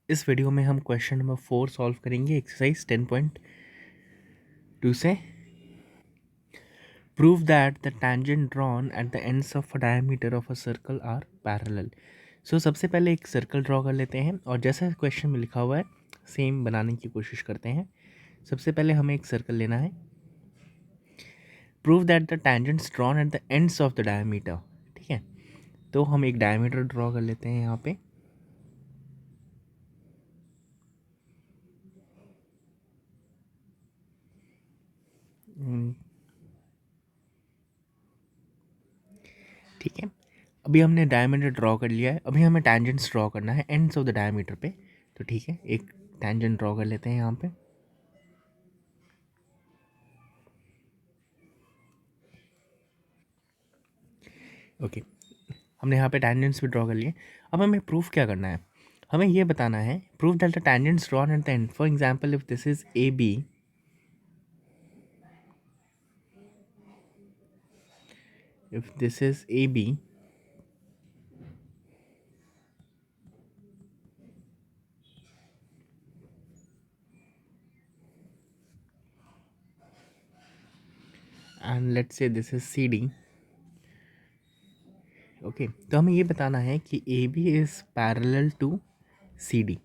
इस वीडियो में हम क्वेश्चन नंबर 4 सॉल्व करेंगे एक्सरसाइज 10.2 से। Prove that the tangent drawn at the ends of a diameter of a circle are parallel. So सबसे पहले एक सर्कल ड्रॉ कर लेते हैं और जैसा क्वेश्चन में लिखा हुआ है सेम बनाने की कोशिश करते हैं। सबसे पहले हमें एक सर्कल लेना है। Prove that the tangents drawn at the ends of the diameter. ठीक है, तो हम एक डायमीटर ड्रॉ कर लेते हैं यहाँ पे। ठीक है, अभी हमने डायमीटर ड्रॉ कर लिया है। अभी हमें टेंजेंट्स ड्रॉ करना है एंड्स ऑफ द डायमीटर पे। तो ठीक है, एक टेंजेंट ड्रॉ कर लेते हैं यहाँ पे। ओके, हमने यहाँ पे टेंजेंट्स भी ड्रॉ कर लिए। अब हमें प्रूफ क्या करना है? हमें ये बताना है proof that the tangents drawn at the end, for example if this is A B, if this is AB and let's say this is CD। Okay, तो हमें ये बताना है कि AB is parallel to CD।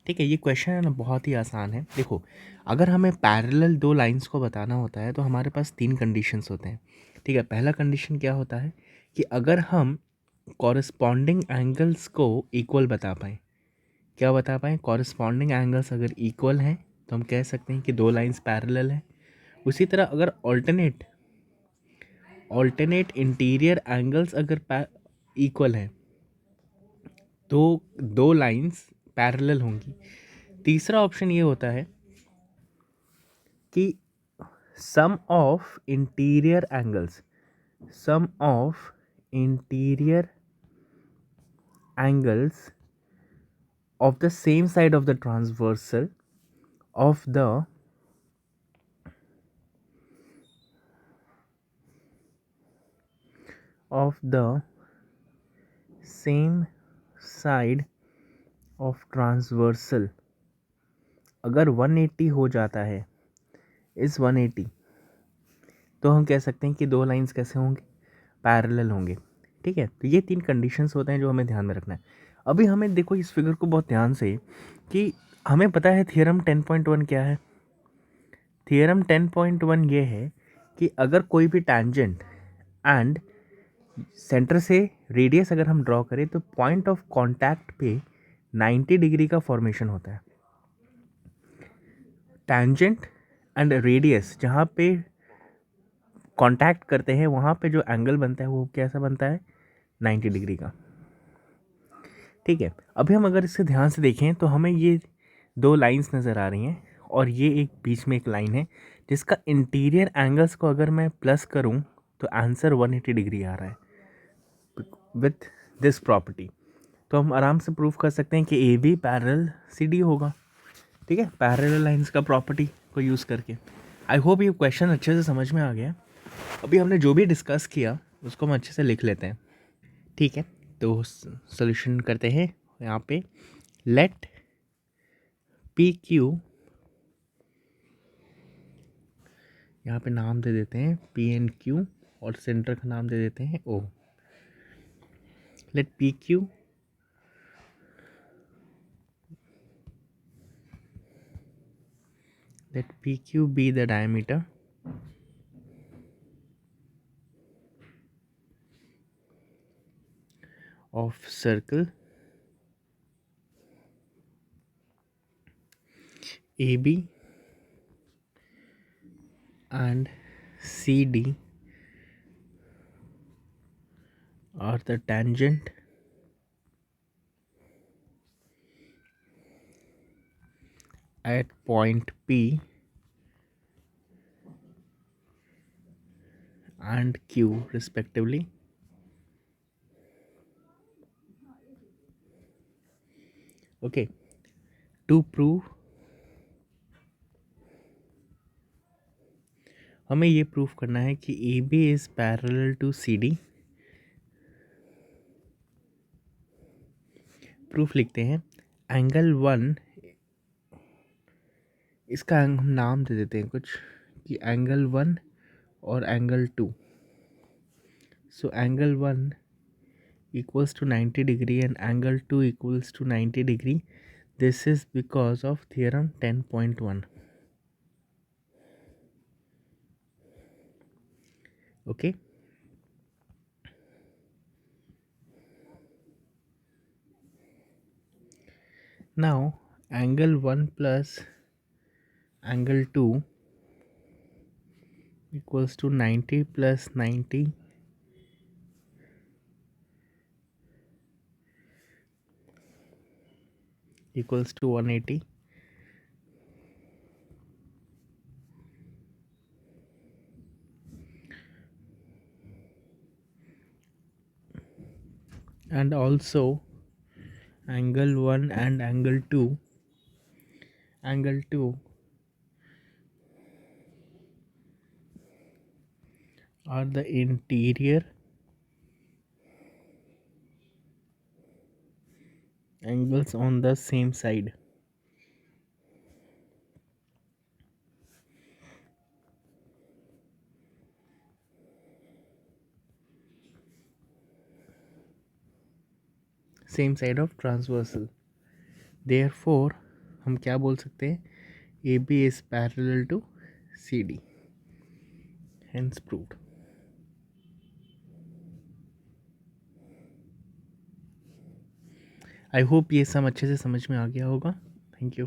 ठीक है, ये question है ना बहुत ही आसान है। देखो, अगर हमें पैरेलल दो लाइंस को बताना होता है तो हमारे पास तीन कंडीशंस होते हैं। ठीक है, पहला कंडीशन क्या होता है कि अगर हम कॉरस्पॉन्डिंग एंगल्स को इक्वल बता पाएँ। क्या बता पाएँ? कॉरस्पॉन्डिंग एंगल्स अगर इक्वल हैं तो हम कह सकते हैं कि दो लाइंस पैरेलल हैं। उसी तरह अगर ऑल्टरनेट इंटीरियर एंगल्स अगर इक्वल हैं तो दो लाइंस पैरेलल होंगी। तीसरा ऑप्शन ये होता है कि sum of interior angles of the same side of the transversal of the same side of transversal अगर 180 हो जाता है इस 180, तो हम कह सकते हैं कि दो लाइंस कैसे होंगे? पैरेलल होंगे। ठीक है, तो ये तीन कंडीशंस होते हैं जो हमें ध्यान में रखना है। अभी हमें देखो इस फिगर को बहुत ध्यान से कि हमें पता है थियरम 10.1 क्या है। थियरम 10.1 ये है कि अगर कोई भी टैंजेंट एंड सेंटर से रेडियस अगर हम ड्रॉ करें तो पॉइंट ऑफ कांटेक्ट पे 90 डिग्री का फॉर्मेशन होता है। टैंजेंट एंड रेडियस जहाँ पे कांटेक्ट करते हैं वहाँ पे जो एंगल बनता है वो कैसा बनता है? 90 डिग्री का। ठीक है, अभी हम अगर इसे ध्यान से देखें तो हमें ये दो लाइंस नज़र आ रही हैं और ये एक बीच में एक लाइन है जिसका इंटीरियर एंगल्स को अगर मैं प्लस करूं तो आंसर 180 डिग्री आ रहा है विथ दिस प्रॉपर्टी। तो हम आराम से प्रूव कर सकते हैं कि A B parallel C D होगा। ठीक है, पैरेलल लाइंस का प्रॉपर्टी को यूज़ करके। आई होप ये क्वेश्चन अच्छे से समझ में आ गया। अभी हमने जो भी डिस्कस किया उसको हम अच्छे से लिख लेते हैं। ठीक है, तो सोल्यूशन करते हैं यहाँ पे। लेट पी क्यू, यहाँ पे नाम दे देते हैं पी एन क्यू और सेंटर का नाम दे देते हैं O. Let P Q be the diameter of circle AB and CD are the tangent at point P and Q respectively. Okay, to prove हमें ये प्रूफ करना है कि AB is parallel to CD। Proof लिखते हैं angle 1, इसका हम नाम दे देते हैं कुछ कि एंगल 1 और angle 2. So angle 1 equals to 90 degree and angle 2 equals to 90 degree. This is because of theorem 10.1. Okay. Now angle 1 plus angle 2 equals to 90 plus 90 equals to 180. And also angle 1 and angle 2 are the interior angles on the same side. Same side of transversal. Therefore हम क्या बोल सकते हैं, AB is parallel to CD. Hence proved. I hope ये सब अच्छे से समझ में आ गया होगा. Thank you.